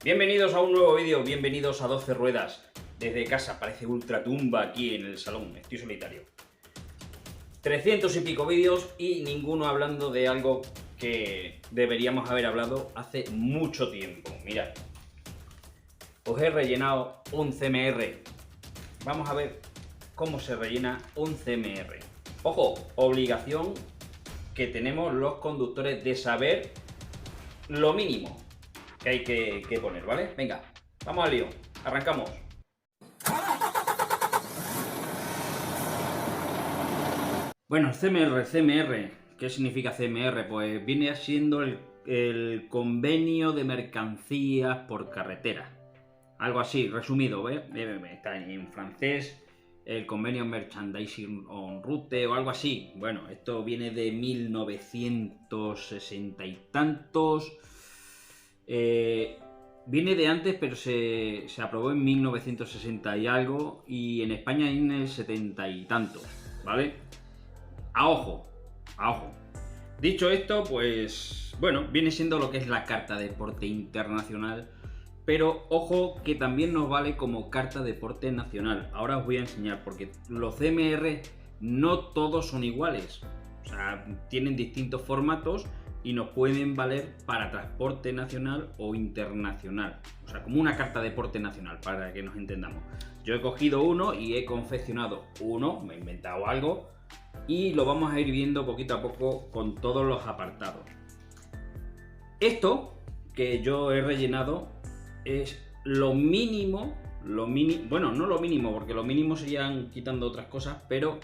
Bienvenidos a un nuevo vídeo, bienvenidos a 12 ruedas. Desde casa, parece ultratumba aquí en el salón, estoy solitario. 300 y pico vídeos y ninguno hablando de algo que deberíamos haber hablado hace mucho tiempo. Mirad, os he rellenado un CMR. Vamos a ver cómo se rellena un CMR. Ojo, obligación que tenemos los conductores de saber lo mínimo que hay que poner, ¿vale? Venga, vamos al lío, arrancamos. Bueno, CMR, ¿qué significa CMR? Pues viene siendo el convenio de mercancías por carretera. Algo así, resumido, ¿ves? Está en francés, el convenio Merchandising on Route o algo así. Bueno, esto viene de 1960 y tantos. Viene de antes, pero se aprobó en 1960 y algo, y en España en el 70 y tantos, ¿vale? A ojo, a ojo. Dicho esto, pues bueno, viene siendo lo que es la Carta de Porte Internacional, pero ojo que también nos vale como Carta de Porte Nacional. Ahora os voy a enseñar, porque los CMR no todos son iguales, o sea, tienen distintos formatos y nos pueden valer para transporte nacional o internacional, o sea, como una carta de porte nacional, para que nos entendamos. Yo he cogido uno y he confeccionado uno, me he inventado algo y lo vamos a ir viendo poquito a poco con todos los apartados. Esto que yo he rellenado es lo mínimo, bueno, no lo mínimo, porque lo mínimo serían quitando otras cosas, pero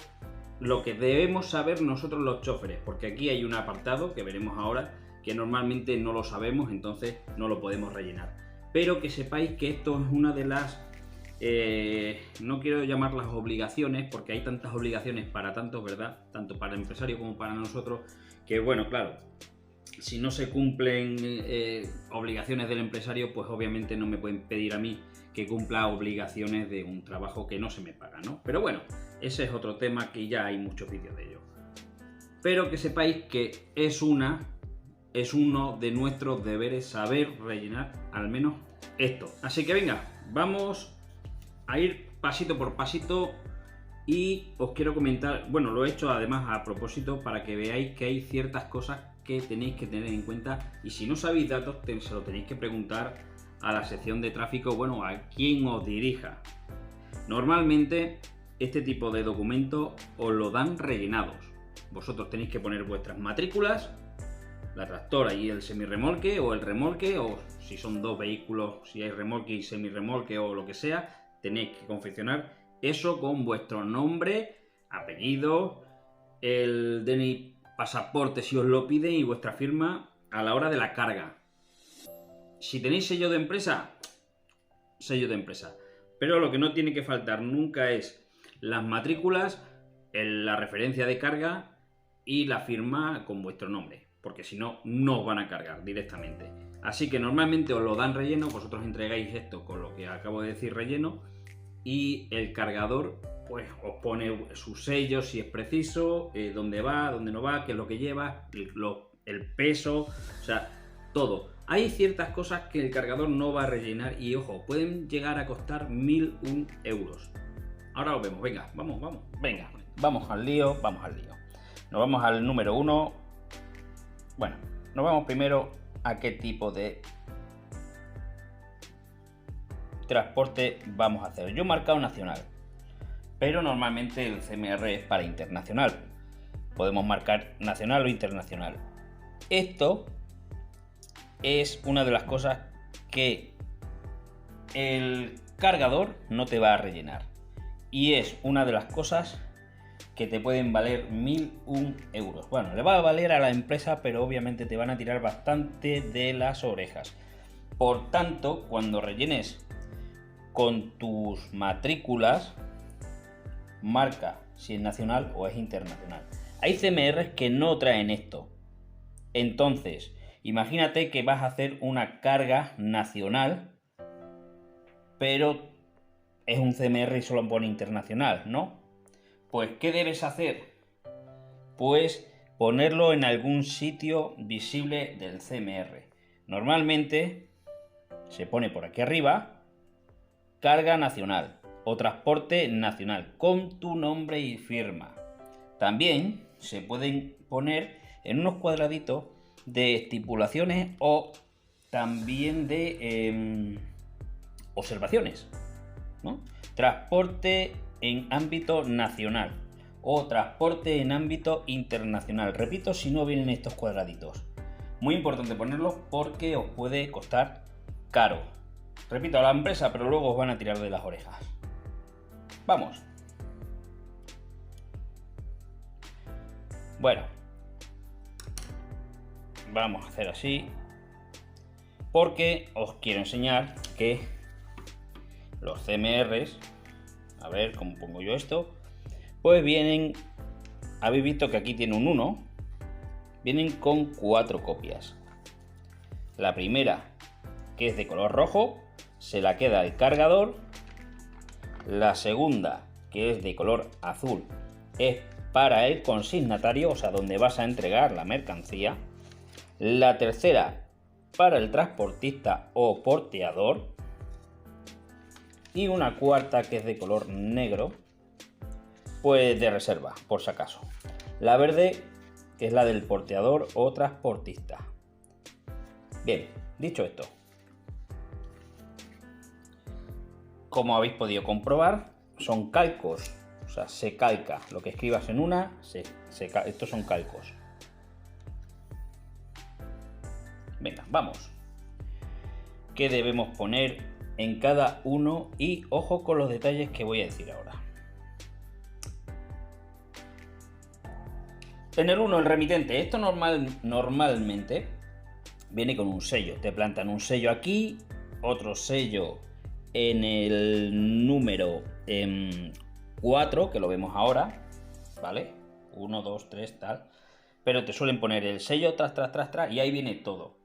lo que debemos saber nosotros los choferes, porque aquí hay un apartado que veremos ahora que normalmente no lo sabemos, entonces no lo podemos rellenar. Pero que sepáis que esto es una de las, no quiero llamarlas obligaciones, porque hay tantas obligaciones para tantos, ¿verdad? Tanto para el empresario como para nosotros, que bueno, claro, si no se cumplen obligaciones del empresario, pues obviamente no me pueden pedir a mí que cumpla obligaciones de un trabajo que no se me paga, ¿no? Pero bueno, ese es otro tema que ya hay muchos vídeos de ello. Pero que sepáis que es uno de nuestros deberes saber rellenar al menos esto. Así que venga, vamos a ir pasito por pasito y os quiero comentar, bueno, lo he hecho además a propósito para que veáis que hay ciertas cosas que tenéis que tener en cuenta, y si no sabéis datos se lo tenéis que preguntar a la sección de tráfico, bueno, a quien os dirija. Normalmente este tipo de documentos os lo dan rellenados. Vosotros tenéis que poner vuestras matrículas, la tractora y el semirremolque o el remolque, o si son dos vehículos, si hay remolque y semirremolque o lo que sea, tenéis que confeccionar eso con vuestro nombre, apellido, el DNI, pasaporte si os lo piden, y vuestra firma a la hora de la carga. Si tenéis sello de empresa, sello de empresa. Pero lo que no tiene que faltar nunca es las matrículas, la referencia de carga y la firma con vuestro nombre, porque si no, no os van a cargar directamente. Así que normalmente os lo dan relleno, vosotros entregáis esto con lo que acabo de decir relleno, y el cargador pues os pone su sello si es preciso, dónde va, dónde no va, qué es lo que lleva, el peso, o sea, todo. Hay ciertas cosas que el cargador no va a rellenar y, ojo, pueden llegar a costar 1001 euros. Ahora lo vemos, venga, vamos. Venga, vamos al lío. Nos vamos al número 1. Bueno, nos vamos primero a qué tipo de transporte vamos a hacer. Yo he marcado nacional, pero normalmente el CMR es para internacional. Podemos marcar nacional o internacional. Esto es una de las cosas que el cargador no te va a rellenar, y es una de las cosas que te pueden valer 1001 euros. Bueno, le va a valer a la empresa, pero obviamente te van a tirar bastante de las orejas. Por tanto, cuando rellenes con tus matrículas, marca si es nacional o es internacional. Hay CMRs que no traen esto. Entonces, imagínate que vas a hacer una carga nacional, pero es un CMR y solo pone internacional, ¿no? Pues, ¿qué debes hacer? Pues ponerlo en algún sitio visible del CMR. Normalmente se pone por aquí arriba, carga nacional o transporte nacional, con tu nombre y firma. También se pueden poner en unos cuadraditos de estipulaciones o también de observaciones, ¿no? Transporte en ámbito nacional o transporte en ámbito internacional. Repito, si no vienen estos cuadraditos. Muy importante ponerlos porque os puede costar caro. Repito, a la empresa, pero luego os van a tirar de las orejas. Vamos. Bueno, vamos a hacer así porque os quiero enseñar que los CMRs, a ver cómo pongo yo esto, pues vienen, habéis visto que aquí tiene un 1, vienen con 4 copias. La primera, que es de color rojo, se la queda el cargador. La segunda, que es de color azul, es para el consignatario, o sea, donde vas a entregar la mercancía. La tercera, para el transportista o porteador. Y una cuarta, que es de color negro, pues de reserva, por si acaso. La verde, que es la del porteador o transportista. Bien, dicho esto, como habéis podido comprobar, son calcos. O sea, se calca. Lo que escribas en una, estos son calcos. Venga, vamos. ¿Qué debemos poner en cada uno? Y ojo con los detalles que voy a decir ahora. En el 1, el remitente. Esto normalmente viene con un sello. Te plantan un sello aquí, otro sello en el número 4, que lo vemos ahora, ¿vale? 1, 2, 3, tal. Pero te suelen poner el sello tras, y ahí viene todo.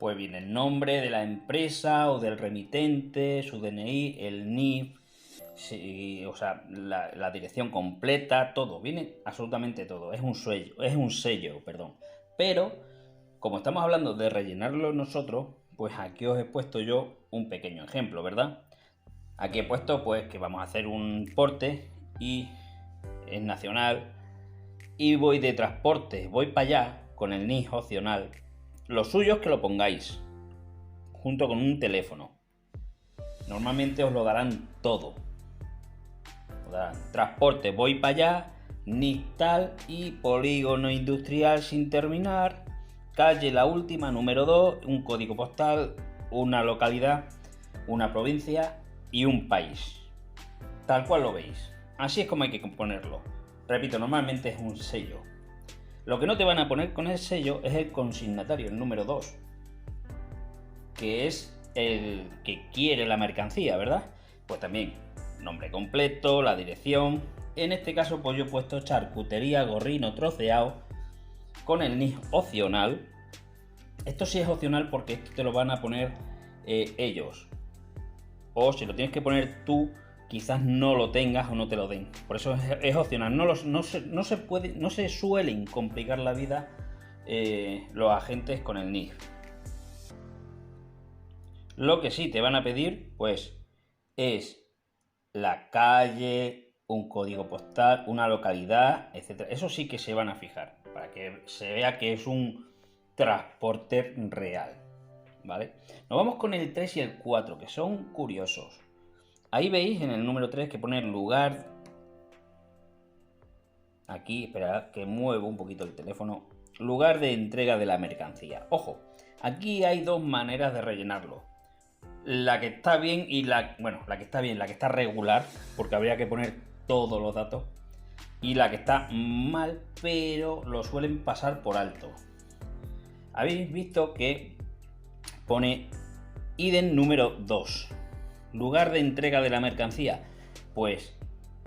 Pues viene el nombre de la empresa o del remitente, su DNI, el NIF, sí, o sea, la dirección completa, todo. Viene absolutamente todo. Es un sello, perdón. Pero, como estamos hablando de rellenarlo nosotros, pues aquí os he puesto yo un pequeño ejemplo, ¿verdad? Aquí he puesto pues que vamos a hacer un porte y es nacional y voy de transporte, voy para allá con el NIF opcional. Lo suyo es que lo pongáis junto con un teléfono. Normalmente os lo darán todo. Os darán transporte, voy para allá, NIF tal y polígono industrial sin terminar, calle La Última, número 2, un código postal, una localidad, una provincia y un país. Tal cual lo veis. Así es como hay que ponerlo. Repito, normalmente es un sello. Lo que no te van a poner con el sello es el consignatario, el número 2, que es el que quiere la mercancía, ¿verdad? Pues también nombre completo, la dirección. En este caso pues yo he puesto charcutería Gorrino Troceado con el NIF opcional. Esto sí es opcional porque esto te lo van a poner ellos. O si lo tienes que poner tú, quizás no lo tengas o no te lo den. Por eso es opcional. No se suelen complicar la vida los agentes con el NIF. Lo que sí te van a pedir, pues, es la calle, un código postal, una localidad, etc. Eso sí que se van a fijar, para que se vea que es un transporte real, ¿vale? Nos vamos con el 3 y el 4, que son curiosos. Ahí veis en el número 3 que pone lugar. Aquí, esperad que muevo un poquito el teléfono. Lugar de entrega de la mercancía. Ojo, aquí hay dos maneras de rellenarlo. La que está bien y la que está regular, porque habría que poner todos los datos. Y la que está mal, pero lo suelen pasar por alto. Habéis visto que pone ítem número 2. Lugar de entrega de la mercancía, pues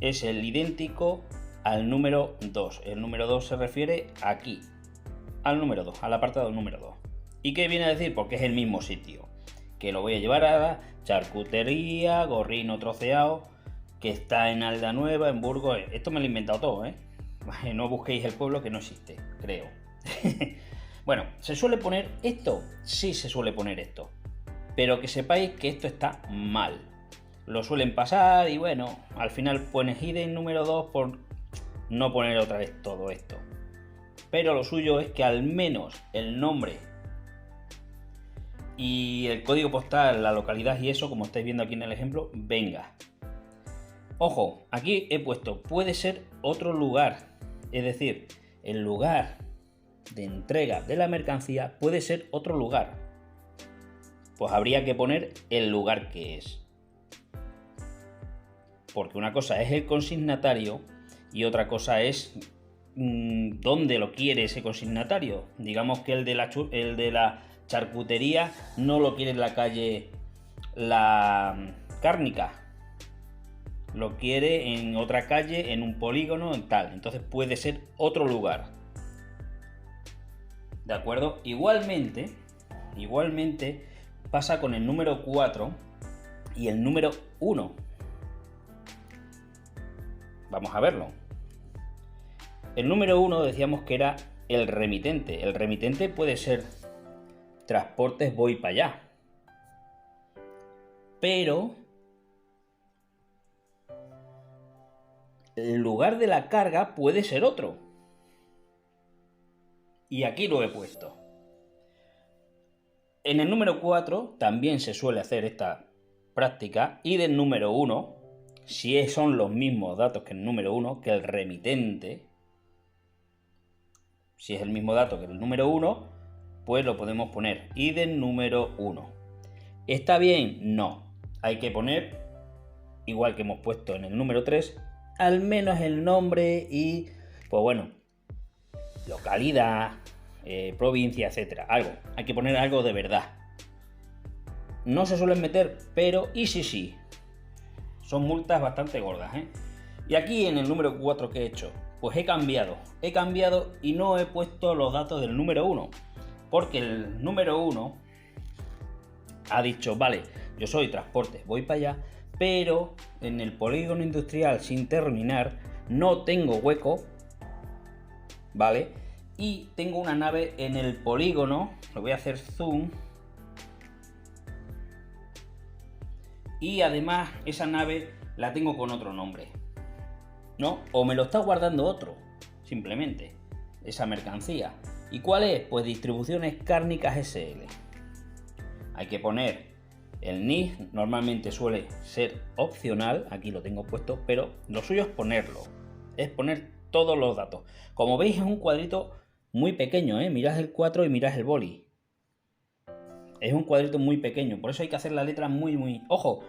es el idéntico al número 2. El número 2 se refiere aquí, al número 2, al apartado número 2. ¿Y qué viene a decir? Porque es el mismo sitio. Que lo voy a llevar a la charcutería Gorrino Troceado, que está en Alda Nueva, en Burgos. Esto me lo he inventado todo, ¿eh? No busquéis el pueblo, que no existe, creo. Bueno, ¿se suele poner esto? Sí se suele poner esto. Pero que sepáis que esto está mal. Lo suelen pasar y bueno, al final pones hidden número 2 por no poner otra vez todo esto. Pero lo suyo es que al menos el nombre y el código postal, la localidad y eso, como estáis viendo aquí en el ejemplo, venga. Ojo, aquí he puesto, puede ser otro lugar. Es decir, el lugar de entrega de la mercancía puede ser otro lugar. Pues habría que poner el lugar que es. Porque una cosa es el consignatario y otra cosa es dónde lo quiere ese consignatario. Digamos que el de la charcutería no lo quiere en la calle La Cárnica. Lo quiere en otra calle, en un polígono, en tal. Entonces puede ser otro lugar. ¿De acuerdo? Igualmente pasa con el número 4 y el número 1. Vamos a verlo. El número 1 decíamos que era el remitente. El remitente puede ser Transportes Voy para allá. Pero el lugar de la carga puede ser otro. Y aquí lo he puesto. En el número 4 también se suele hacer esta práctica. Y del número 1, si son los mismos datos que el número 1, que el remitente, si es el mismo dato que el número 1, pues lo podemos poner idem número 1. ¿Está bien? No. Hay que poner, igual que hemos puesto en el número 3, al menos el nombre y, pues bueno, localidad, provincia, etcétera. Algo. Hay que poner algo de verdad. No se suelen meter, pero y sí. Son multas bastante gordas, ¿eh? Y aquí en el número 4 que he hecho, pues he cambiado y no he puesto los datos del número 1. Porque el número 1 ha dicho, vale, yo soy Transportes, voy para allá, pero en el polígono industrial sin terminar no tengo hueco, ¿vale? Y tengo una nave en el polígono, lo voy a hacer zoom, y además esa nave la tengo con otro nombre, ¿no? O me lo está guardando otro, simplemente, esa mercancía. ¿Y cuál es? Pues Distribuciones Cárnicas SL. Hay que poner el NIF, normalmente suele ser opcional, aquí lo tengo puesto, pero lo suyo es ponerlo, es poner todos los datos. Como veis es un cuadrito muy pequeño, mirad el 4 y mirad el boli. Es un cuadrito muy pequeño, por eso hay que hacer la letra ojo,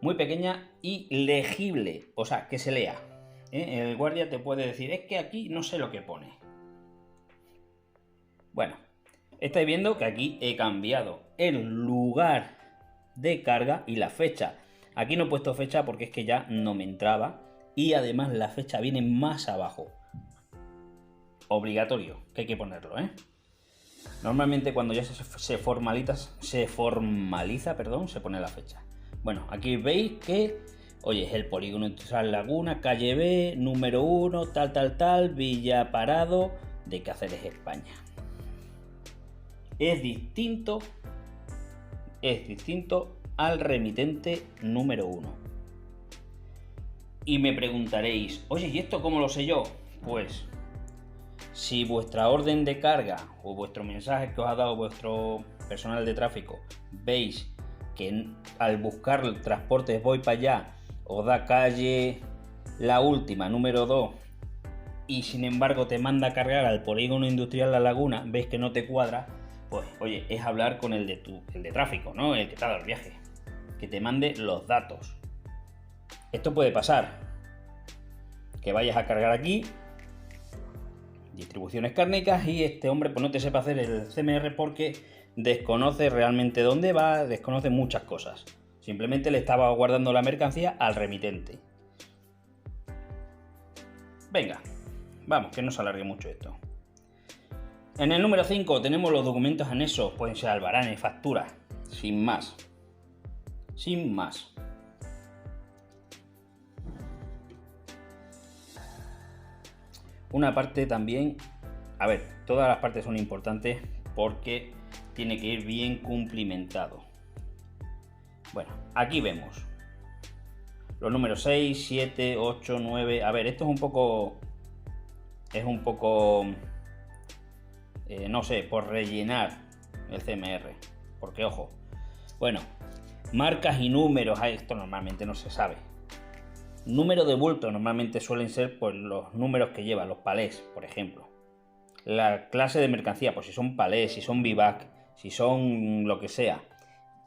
muy pequeña y legible, o sea, que se lea. El guardia te puede decir, es que aquí no sé lo que pone. Bueno, estáis viendo que aquí he cambiado el lugar de carga y la fecha. Aquí no he puesto fecha porque es que ya no me entraba y además la fecha viene más abajo. Obligatorio, que hay que ponerlo, Normalmente cuando ya se formaliza, se pone la fecha. Bueno, aquí veis que, oye, es el polígono industrial Laguna, calle B, número 1, tal, Villa Parado, de Cáceres, España. Es distinto al remitente número 1. Y me preguntaréis, oye, ¿y esto cómo lo sé yo? Pues, si vuestra orden de carga o vuestro mensaje que os ha dado vuestro personal de tráfico, veis que al buscar el Transportes Voy para allá, os da calle La Última, número 2, y sin embargo te manda a cargar al polígono industrial La Laguna, veis que no te cuadra, pues oye, es hablar con el de tráfico, ¿no? El que te ha dado el viaje, que te mande los datos. Esto puede pasar, que vayas a cargar aquí, Distribuciones Cárnicas, y este hombre pues no te sepa hacer el CMR porque desconoce realmente dónde va, desconoce muchas cosas. Simplemente le estaba guardando la mercancía al remitente. Venga, vamos, que no se alargue mucho esto. En el número 5 tenemos los documentos anexos, pueden ser albaranes, facturas, sin más. Una parte también A ver, todas las partes son importantes porque tiene que ir bien cumplimentado. Bueno, aquí vemos los números 6, 7, 8, 9. A ver, esto es un poco... no sé, por rellenar el CMR. Porque, ojo, bueno, marcas y números, esto normalmente no se sabe. Número de bulto normalmente suelen ser pues, los números que lleva, los palés, por ejemplo. La clase de mercancía, pues si son palés, si son vivac, si son lo que sea.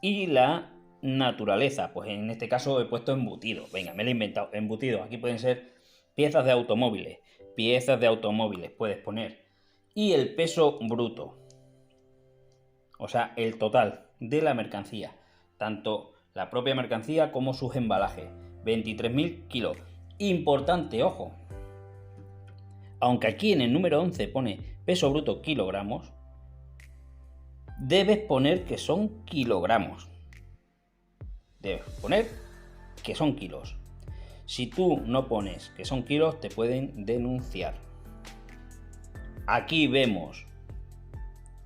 Y la naturaleza, pues en este caso he puesto embutido. Venga, me lo he inventado. Embutido, aquí pueden ser piezas de automóviles. Piezas de automóviles puedes poner. Y el peso bruto. O sea, el total de la mercancía. Tanto la propia mercancía como sus embalajes. 23.000 kilos. Importante, ojo. Aunque aquí en el número 11 pone peso bruto kilogramos, debes poner que son kilogramos. Debes poner que son kilos. Si tú no pones que son kilos, te pueden denunciar. Aquí vemos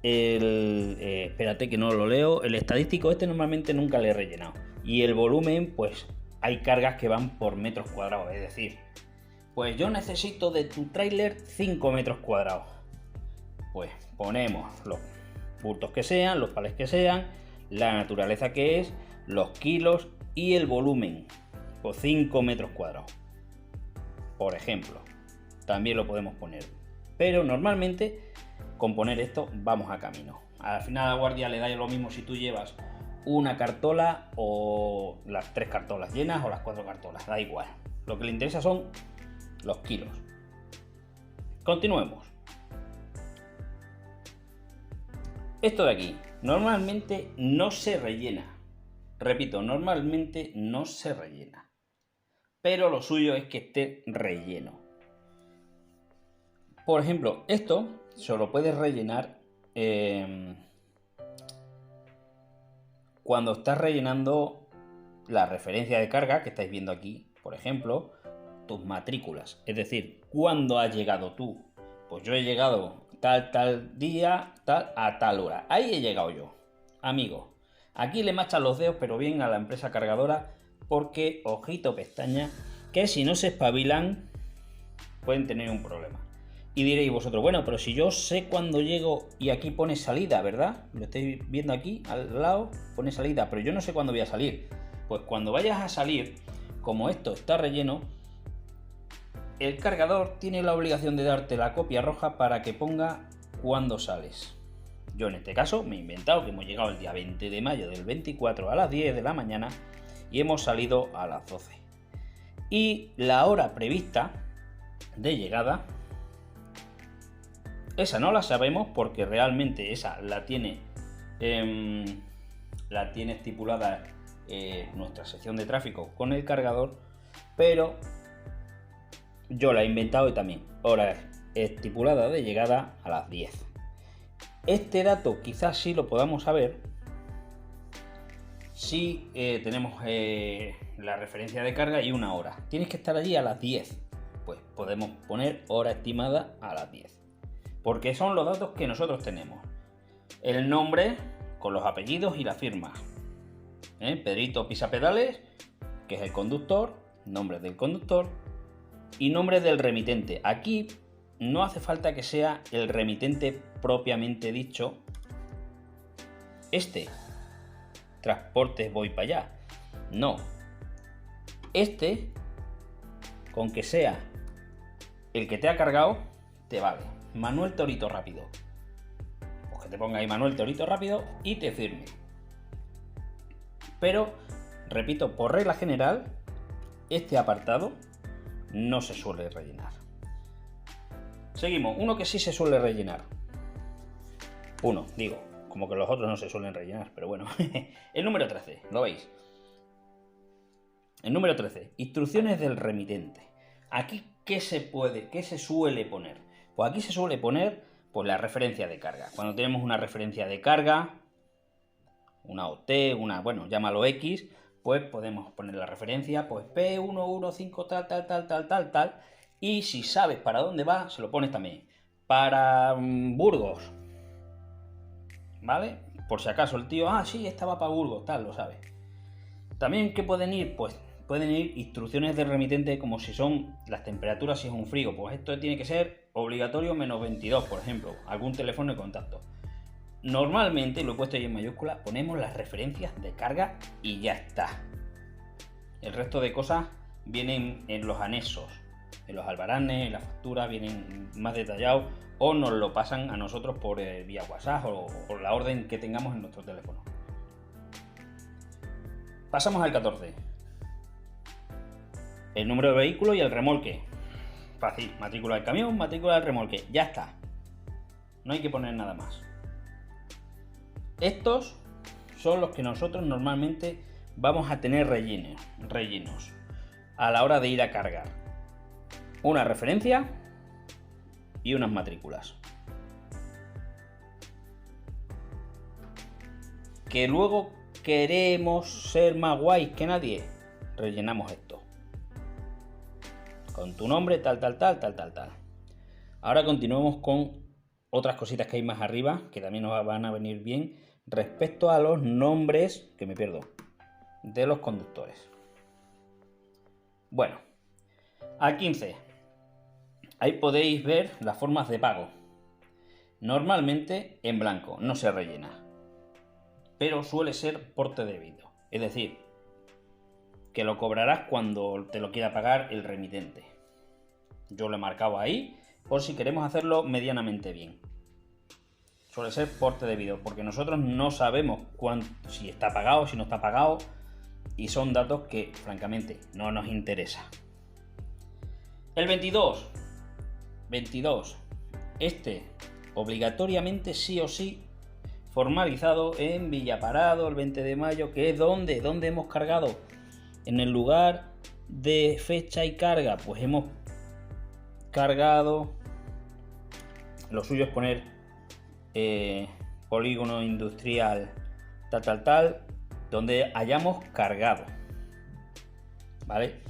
espérate que no lo leo. El estadístico normalmente nunca le he rellenado. Y el volumen, pues hay cargas que van por metros cuadrados. Es decir, pues yo necesito de tu tráiler 5 metros cuadrados. Pues ponemos los bultos que sean, los palés que sean, la naturaleza que es, los kilos y el volumen. Por 5 metros cuadrados. Por ejemplo. También lo podemos poner. Pero normalmente con poner esto vamos a camino. Al final a la guardia le da lo mismo si tú llevas una cartola o las 3 cartolas llenas o las 4 cartolas. Da igual. Lo que le interesa son los kilos. Continuemos. Esto de aquí normalmente no se rellena. Repito, normalmente no se rellena. Pero lo suyo es que esté relleno. Por ejemplo, esto se lo puedes rellenar cuando estás rellenando la referencia de carga que estáis viendo aquí, por ejemplo, tus matrículas. Es decir, ¿cuándo has llegado tú? Pues yo he llegado tal día, a tal hora. Ahí he llegado yo, amigo. Aquí le machan los dedos, pero bien a la empresa cargadora, porque, ojito pestaña, que si no se espabilan, pueden tener un problema. Y diréis vosotros, bueno, pero si yo sé cuándo llego y aquí pone salida, ¿verdad? Lo estáis viendo aquí, al lado, pone salida, pero yo no sé cuándo voy a salir. Pues cuando vayas a salir, como esto está relleno, el cargador tiene la obligación de darte la copia roja para que ponga cuándo sales. Yo en este caso me he inventado que hemos llegado el día 20 de mayo del 24 a las 10 de la mañana y hemos salido a las 12. Y la hora prevista de llegada, esa no la sabemos porque realmente esa la tiene estipulada nuestra sección de tráfico con el cargador, pero yo la he inventado y también hora estipulada de llegada a las 10. Este dato quizás sí lo podamos saber si tenemos la referencia de carga y una hora. Tienes que estar allí a las 10. Pues podemos poner hora estimada a las 10. Porque son los datos que nosotros tenemos. El nombre con los apellidos y la firma. Pedrito Pisapedales, que es el conductor, nombre del conductor y nombre del remitente. Aquí no hace falta que sea el remitente propiamente dicho. Transportes voy para allá. No. Con que sea el que te ha cargado, te vale. Manuel Torito Rápido. Pues que te ponga ahí Manuel Torito Rápido y te firme. Pero, repito, por regla general, este apartado no se suele rellenar. Seguimos. Uno que sí se suele rellenar. Como que los otros no se suelen rellenar, pero bueno. El número 13, ¿lo veis? El número 13, instrucciones del remitente. Aquí, ¿qué se suele poner? Pues aquí se suele poner pues, la referencia de carga. Cuando tenemos una referencia de carga, una OT, llámalo X, pues podemos poner la referencia, pues P115 tal. Y si sabes para dónde va, se lo pones también. para Burgos, ¿vale? Por si acaso el tío, sí, estaba para Burgos, tal, lo sabe. También, ¿qué pueden ir? Pues pueden ir instrucciones del remitente, como si son las temperaturas, si es un frío, pues esto tiene que ser obligatorio menos 22, por ejemplo, algún teléfono de contacto. Normalmente, lo he puesto ahí en mayúscula, ponemos las referencias de carga y ya está. El resto de cosas vienen en los anexos, en los albaranes, en la factura, vienen más detallados, o nos lo pasan a nosotros por vía WhatsApp o por la orden que tengamos en nuestro teléfono. Pasamos al 14. El número de vehículo y el remolque. Fácil, matrícula del camión, matrícula del remolque, ya está. No hay que poner nada más. Estos son los que nosotros normalmente vamos a tener rellenos a la hora de ir a cargar. Una referencia y unas matrículas. Que luego queremos ser más guays que nadie, rellenamos esto. Con tu nombre, tal. Ahora continuemos con otras cositas que hay más arriba, que también nos van a venir bien, respecto a los nombres, que me pierdo, de los conductores. Bueno, al 15. Ahí podéis ver las formas de pago. Normalmente en blanco, no se rellena, pero suele ser porte debido. Es decir, que lo cobrarás cuando te lo quiera pagar el remitente. Yo lo he marcado ahí por si queremos hacerlo medianamente bien. Suele ser porte debido, porque nosotros no sabemos si está pagado, si no está pagado, y son datos que francamente no nos interesa. El 22. Este obligatoriamente sí o sí formalizado en Villaparado el 20 de mayo, que es donde hemos cargado. En el lugar de fecha y carga, pues hemos cargado. Lo suyo es poner polígono industrial tal, donde hayamos cargado, ¿vale?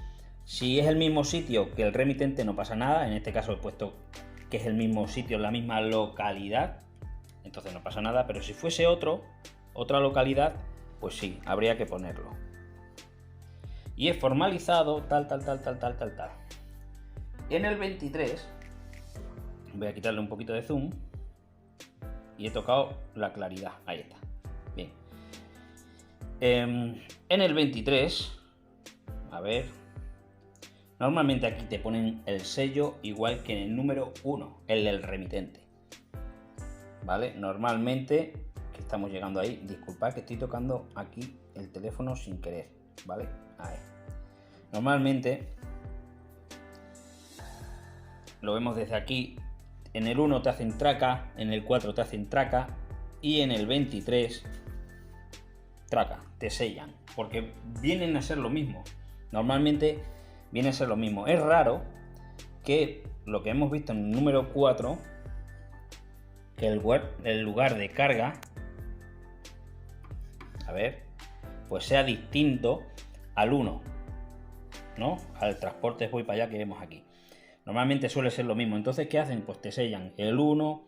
Si es el mismo sitio que el remitente no pasa nada. En este caso he puesto que es el mismo sitio, en la misma localidad, entonces no pasa nada. Pero si fuese otra localidad, pues sí, habría que ponerlo. Y es formalizado tal. En el 23 voy a quitarle un poquito de zoom y he tocado la claridad, ahí está, bien. En el 23, a ver, normalmente aquí te ponen el sello igual que en el número 1, el del remitente, ¿vale? Normalmente, que estamos llegando ahí, disculpad que estoy tocando aquí el teléfono sin querer, ¿vale? Ahí. Normalmente lo vemos desde aquí. En el 1 te hacen traca, en el 4 te hacen traca y en el 23 traca, te sellan, porque vienen a ser lo mismo. Normalmente viene a ser lo mismo. Es raro que lo que hemos visto en el número 4, que el lugar de carga, a ver, pues sea distinto al 1, ¿no? Al transporte voy para allá que vemos aquí. Normalmente suele ser lo mismo. Entonces, ¿qué hacen? Pues te sellan el 1,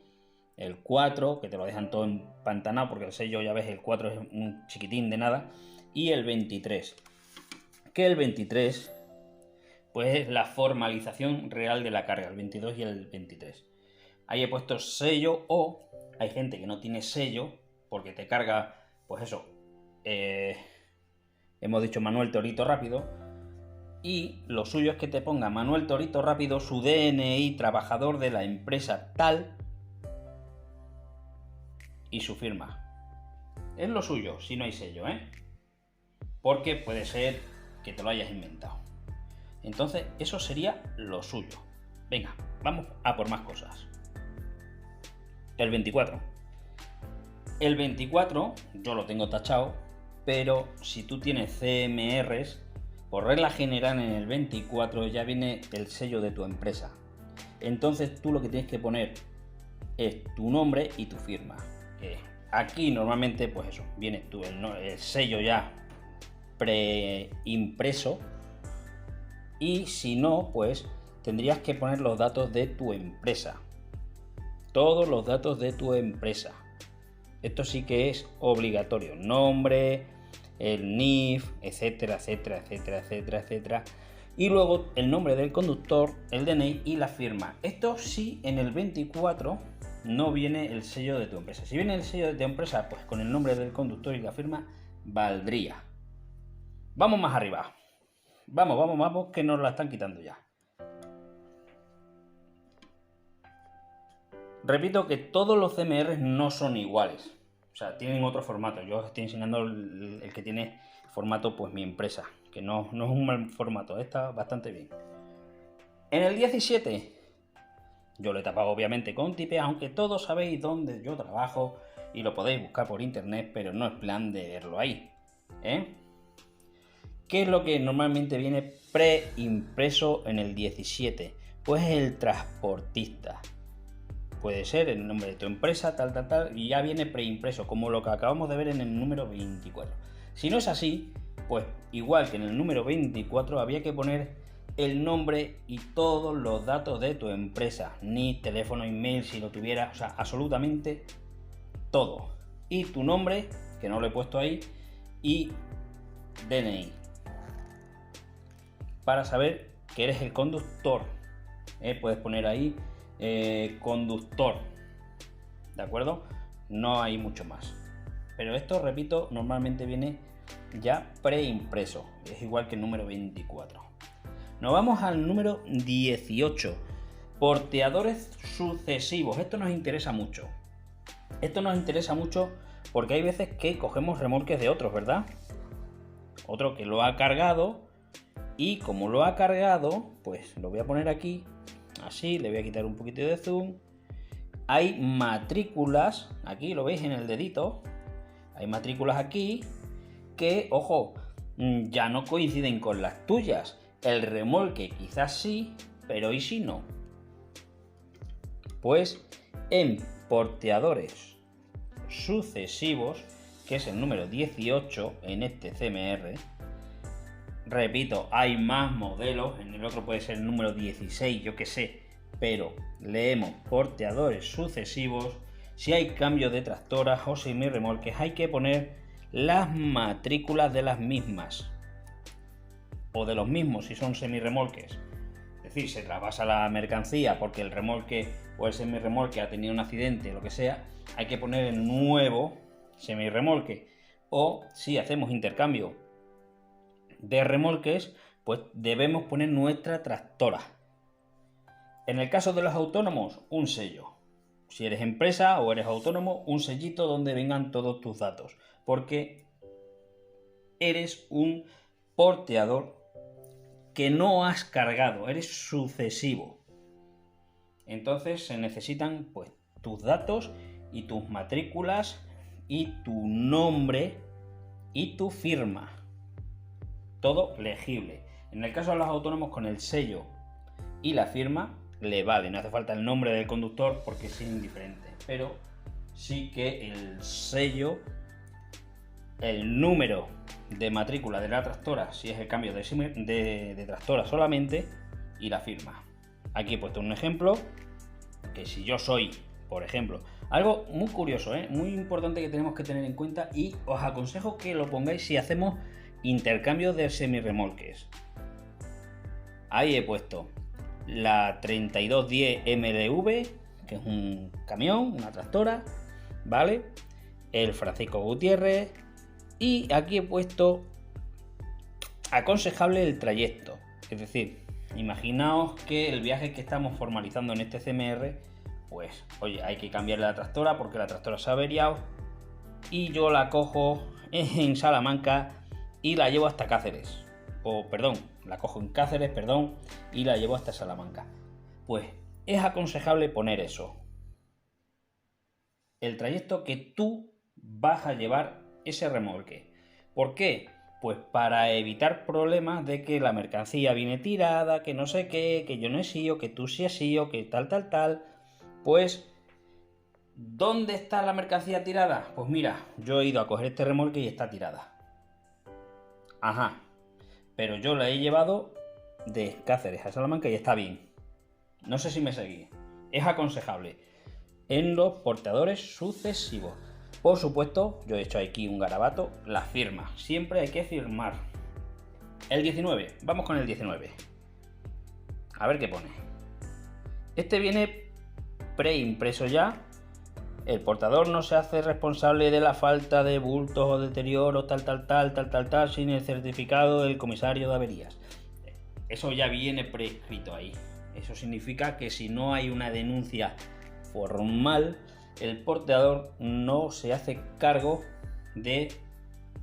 el 4, que te lo dejan todo empantanado porque el sello, ya ves, el 4 es un chiquitín de nada, y el 23. Que el 23, pues es la formalización real de la carga, el 22 y el 23. Ahí he puesto sello, o hay gente que no tiene sello porque te carga, pues eso, hemos dicho Manuel Torito Rápido. Y lo suyo es que te ponga Manuel Torito Rápido, su DNI, trabajador de la empresa tal, y su firma. Es lo suyo, si no hay sello, porque puede ser que te lo hayas inventado. Entonces, eso sería lo suyo. Venga, vamos a por más cosas. El 24. El 24, yo lo tengo tachado, pero si tú tienes CMRs, por regla general en el 24 ya viene el sello de tu empresa. Entonces tú lo que tienes que poner es tu nombre y tu firma. Aquí normalmente pues eso, viene el sello ya preimpreso, y si no, pues tendrías que poner los datos de tu empresa. todos los datos de tu empresa. Esto sí que es obligatorio. Nombre, el NIF, etcétera, etcétera, etcétera, etcétera, etcétera. Y luego el nombre del conductor, el DNI y la firma. Esto sí, en el 24 no viene el sello de tu empresa. Si viene el sello de tu empresa, pues con el nombre del conductor y la firma valdría. Vamos más arriba. Vamos, que nos la están quitando ya. Repito que todos los CMR no son iguales. O sea, tienen otro formato. Yo os estoy enseñando el que tiene formato, pues mi empresa. Que no es un mal formato, está bastante bien. En el 17, yo lo he tapado obviamente con tipe, aunque todos sabéis dónde yo trabajo y lo podéis buscar por internet, pero no es plan de verlo ahí. ¿Qué es lo que normalmente viene preimpreso en el 17? Pues el transportista. Puede ser el nombre de tu empresa, tal, y ya viene preimpreso, como lo que acabamos de ver en el número 24. Si no es así, pues igual que en el número 24 había que poner el nombre y todos los datos de tu empresa, ni teléfono, email si lo tuviera, o sea, absolutamente todo. Y tu nombre, que no lo he puesto ahí, y DNI. Para saber que eres el conductor. Puedes poner ahí conductor, ¿de acuerdo? No hay mucho más. Pero esto, repito, normalmente viene ya preimpreso. Es igual que el número 24. Nos vamos al número 18. Porteadores sucesivos. Esto nos interesa mucho. Porque hay veces que cogemos remolques de otros, ¿verdad? Otro que lo ha cargado. Y como lo ha cargado, pues lo voy a poner aquí. Así, le voy a quitar un poquito de zoom. Hay matrículas. Aquí lo veis en el dedito. Hay matrículas aquí que, ojo, ya no coinciden con las tuyas. El remolque quizás sí, pero ¿y si no? Pues en porteadores sucesivos, que es el número 18 en este CMR, repito, hay más modelos, en el otro puede ser el número 16, yo qué sé, pero leemos porteadores sucesivos. Si hay cambio de tractoras o semirremolques, hay que poner las matrículas de las mismas o de los mismos si son semirremolques. Es decir, se trasvasa la mercancía porque el remolque o el semirremolque ha tenido un accidente, lo que sea, hay que poner el nuevo semirremolque. O si hacemos intercambio de remolques, pues debemos poner nuestra tractora. En el caso de los autónomos, un sello. Si eres empresa o eres autónomo, un sellito donde vengan todos tus datos, porque eres un porteador que no has cargado, eres sucesivo. Entonces se necesitan pues tus datos y tus matrículas y tu nombre y tu firma. Todo legible. En el caso de los autónomos, con el sello y la firma le vale, no hace falta el nombre del conductor porque es indiferente, pero sí que el sello, el número de matrícula de la tractora, si es el cambio de tractora solamente, y la firma. Aquí he puesto un ejemplo, que si yo soy, por ejemplo, algo muy curioso, muy importante que tenemos que tener en cuenta, y os aconsejo que lo pongáis si hacemos intercambio de semirremolques. Ahí he puesto la 3210 MLV, que es un camión, una tractora, ¿vale? El Francisco Gutiérrez, y aquí he puesto aconsejable el trayecto. Es decir, imaginaos que el viaje que estamos formalizando en este CMR, pues, oye, hay que cambiarle la tractora porque la tractora se ha averiado y yo la cojo en Salamanca y la llevo hasta Cáceres. La cojo en Cáceres, y la llevo hasta Salamanca. Pues es aconsejable poner eso. El trayecto que tú vas a llevar ese remolque. ¿Por qué? Pues para evitar problemas de que la mercancía viene tirada, que no sé qué, que yo no he sido, que tú sí has sido, que tal. Pues, ¿dónde está la mercancía tirada? Pues mira, yo he ido a coger este remolque y está tirada. Ajá. Pero yo la he llevado de Cáceres a Salamanca y está bien. No sé si me seguís. Es aconsejable. en los portadores sucesivos. Por supuesto, yo he hecho aquí un garabato, la firma. Siempre hay que firmar. El 19, vamos con el 19. A ver qué pone. Este viene preimpreso ya. El portador no se hace responsable de la falta de bultos o deterioros tal sin el certificado del comisario de averías. Eso ya viene prescrito ahí. Eso significa que si no hay una denuncia formal, el portador no se hace cargo de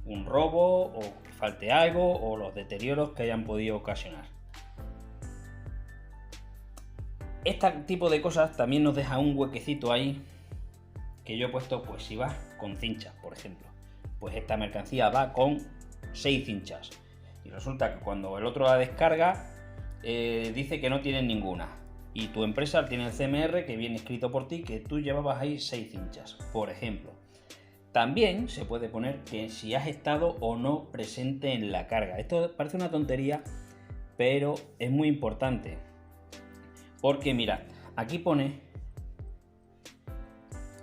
un robo o que falte algo o los deterioros que hayan podido ocasionar. Este tipo de cosas también nos deja un huequecito ahí que yo he puesto, pues si va con cinchas, por ejemplo, pues esta mercancía va con 6 cinchas y resulta que cuando el otro la descarga dice que no tiene ninguna y tu empresa tiene el CMR que viene escrito por ti que tú llevabas ahí 6 cinchas, por ejemplo. También se puede poner que si has estado o no presente en la carga. Esto parece una tontería, pero es muy importante porque mirad, aquí pone,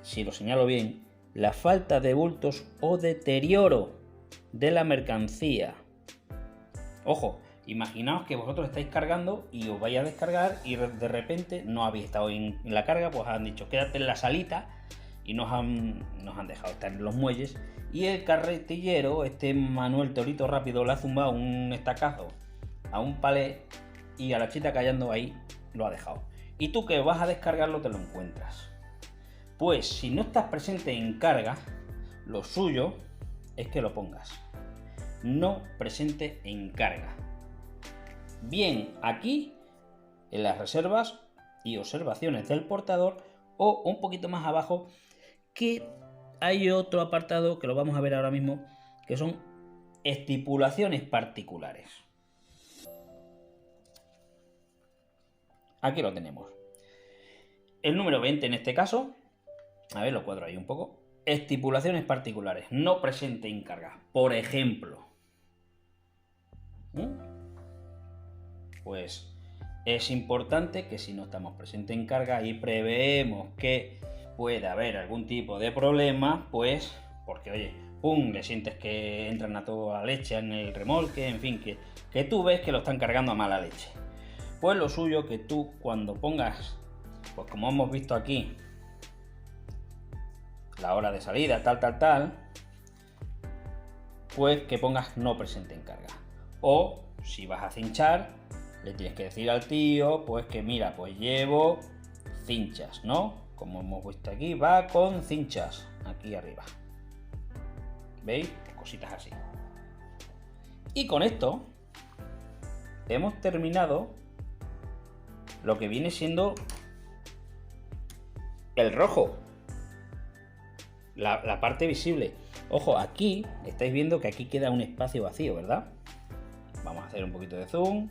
si lo señalo bien, la falta de bultos o deterioro de la mercancía. Ojo, imaginaos que vosotros estáis cargando y os vais a descargar y de repente no habéis estado en la carga, pues han dicho quédate en la salita y nos han dejado estar en los muelles y el carretillero, este Manuel Torito Rápido, le ha zumbado un estacazo a un palé y a la chita callando ahí lo ha dejado. Y tú que vas a descargarlo te lo encuentras. Pues si no estás presente en carga, lo suyo es que lo pongas. No presente en carga. Bien aquí, en las reservas y observaciones del portador, o un poquito más abajo, que hay otro apartado que lo vamos a ver ahora mismo, que son estipulaciones particulares. Aquí lo tenemos. El número 20 en este caso. A ver, lo cuadro ahí un poco. Estipulaciones particulares. No presente en carga. Por ejemplo. Pues es importante que si no estamos presentes en carga y preveemos que puede haber algún tipo de problema, pues, porque oye, pum, le sientes que entran a toda leche en el remolque, en fin, que tú ves que lo están cargando a mala leche. Pues lo suyo que tú cuando pongas, pues como hemos visto aquí, la hora de salida, tal, pues que pongas no presente en carga. O si vas a cinchar, le tienes que decir al tío, pues que mira, pues llevo cinchas, ¿no? Como hemos visto aquí, va con cinchas, aquí arriba. ¿Veis? Cositas así. Y con esto hemos terminado lo que viene siendo el rojo. La parte visible. Ojo, aquí estáis viendo que aquí queda un espacio vacío, ¿verdad? Vamos a hacer un poquito de zoom.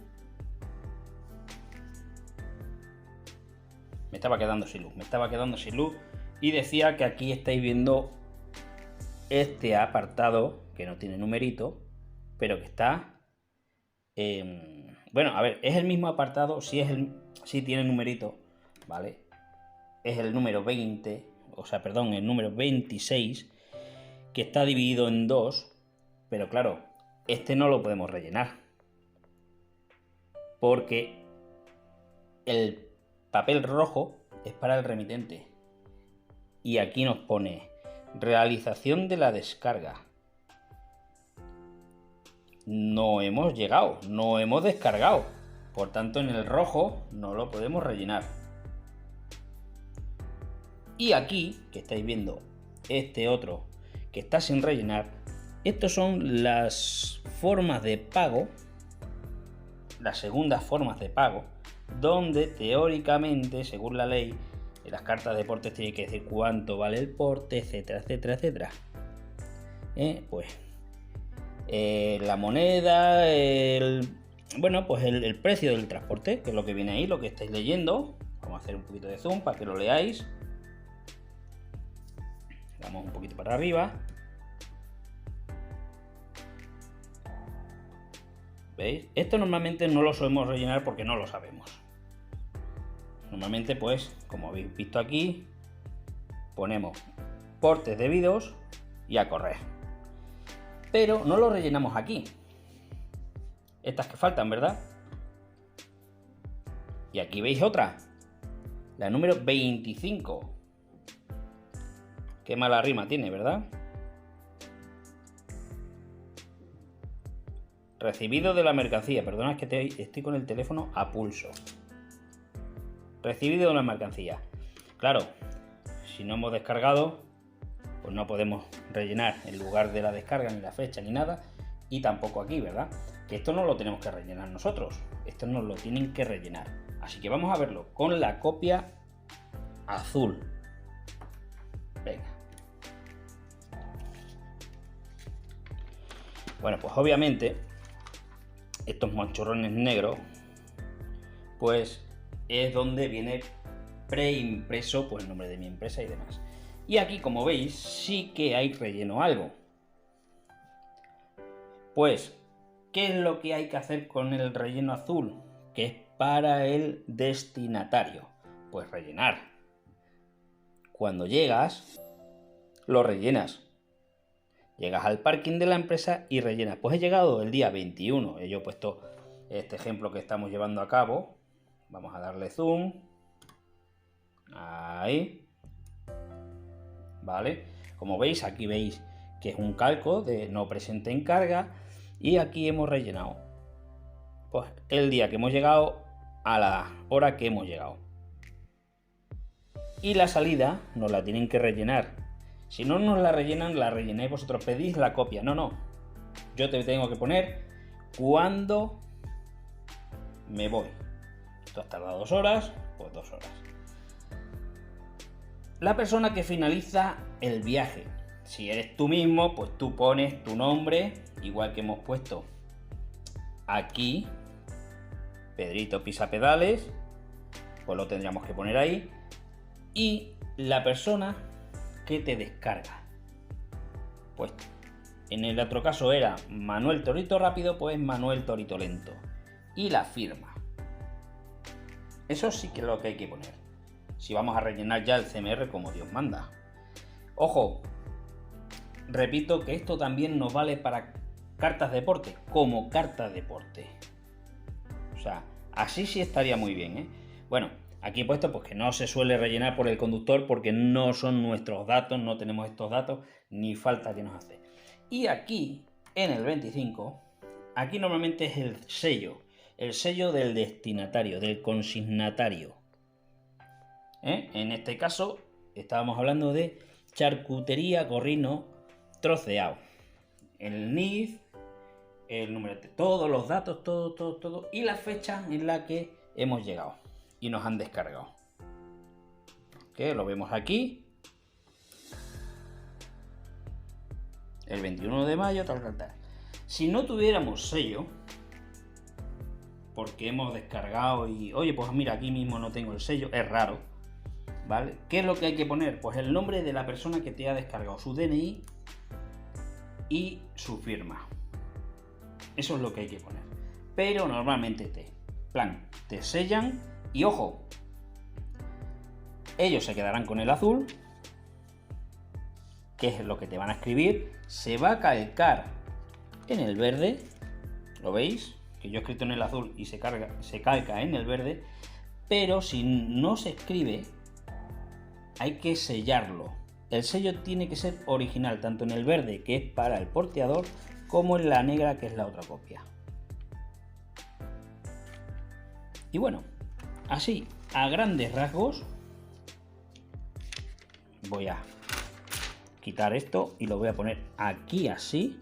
Me estaba quedando sin luz. Y decía que aquí estáis viendo este apartado, que no tiene numerito, pero que está... bueno, a ver, es el mismo apartado, sí tiene numerito, ¿vale? Es el número 20, o sea, perdón, el número 26, que está dividido en dos, pero claro, este no lo podemos rellenar, porque el papel rojo es para el remitente, y aquí nos pone realización de la descarga. No hemos llegado, no hemos descargado, por tanto en el rojo no lo podemos rellenar. Y aquí, que estáis viendo este otro que está sin rellenar, estos son las formas de pago, las segundas formas de pago, donde teóricamente, según la ley, en las cartas de portes tiene que decir cuánto vale el porte, etcétera. Pues la moneda, el precio del transporte, que es lo que viene ahí, lo que estáis leyendo. Vamos a hacer un poquito de zoom para que lo leáis. Vamos un poquito para arriba. ¿Veis? Esto normalmente no lo solemos rellenar porque no lo sabemos. Normalmente, pues, como habéis visto aquí, ponemos portes debidos y a correr. Pero no lo rellenamos aquí. Estas que faltan, ¿verdad? Y aquí veis otra, la número 25. Qué mala rima tiene, ¿verdad? Recibido de la mercancía. Perdona, es que estoy con el teléfono a pulso. Recibido de la mercancía. Claro, si no hemos descargado, pues no podemos rellenar el lugar de la descarga, ni la fecha, ni nada. Y tampoco aquí, ¿verdad? Que esto no lo tenemos que rellenar nosotros. Esto nos lo tienen que rellenar. Así que vamos a verlo con la copia azul. Venga. Bueno, pues obviamente estos manchurrones negros, pues es donde viene preimpreso pues el nombre de mi empresa y demás. Y aquí, como veis, sí que hay relleno algo. Pues, ¿qué es lo que hay que hacer con el relleno azul? Que es para el destinatario. Pues rellenar. Cuando llegas, lo rellenas. Llegas al parking de la empresa y rellenas. Pues he llegado el día 21. Yo he puesto este ejemplo que estamos llevando a cabo. Vamos a darle zoom. Ahí. Vale. Como veis, aquí veis que es un calco de no presente en carga. Y aquí hemos rellenado. Pues el día que hemos llegado a la hora que hemos llegado. Y la salida nos la tienen que rellenar. Si no nos la rellenan, la rellenáis vosotros, pedís la copia. No. Yo te tengo que poner cuándo me voy. Esto has tardado 2 horas, pues 2 horas. La persona que finaliza el viaje. Si eres tú mismo, pues tú pones tu nombre, igual que hemos puesto aquí, Pedrito Pisapedales, pues lo tendríamos que poner ahí. Y la persona que te descarga. Pues en el otro caso era Manuel Torito Rápido, pues Manuel Torito Lento. Y la firma. Eso sí que es lo que hay que poner. Si vamos a rellenar ya el CMR como Dios manda. Ojo, repito que esto también nos vale para cartas deporte, como cartas deporte. O sea, así sí estaría muy bien, ¿eh? Bueno, aquí he puesto pues que no se suele rellenar por el conductor porque no son nuestros datos, no tenemos estos datos, ni falta que nos hace. Y aquí, en el 25, aquí normalmente es el sello del destinatario, del consignatario. En este caso, estábamos hablando de charcutería Gorrino troceado. El NIF, el número de todos los datos, todo, y la fecha en la que hemos llegado y nos han descargado. Que lo vemos aquí. El 21 de mayo, tal. Si no tuviéramos sello, porque hemos descargado y, oye, pues mira, aquí mismo no tengo el sello, es raro, ¿vale? ¿Qué es lo que hay que poner? Pues el nombre de la persona que te ha descargado, su DNI y su firma. Eso es lo que hay que poner. Pero normalmente te sellan y, ojo, ellos se quedarán con el azul, que es lo que te van a escribir, se va a calcar en el verde, ¿lo veis? Que yo he escrito en el azul y se calca en el verde, pero si no se escribe, hay que sellarlo. El sello tiene que ser original, tanto en el verde, que es para el porteador, como en la negra, que es la otra copia. Y bueno, así, a grandes rasgos, voy a quitar esto y lo voy a poner aquí así.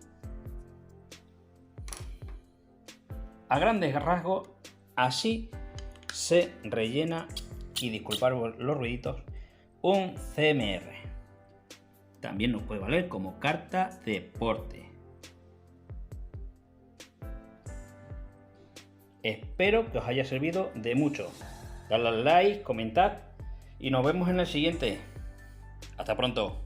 A grandes rasgos, así se rellena, y disculpad los ruiditos, un CMR. También nos puede valer como carta deporte. Espero que os haya servido de mucho. Dadle al like, comentad y nos vemos en el siguiente. Hasta pronto.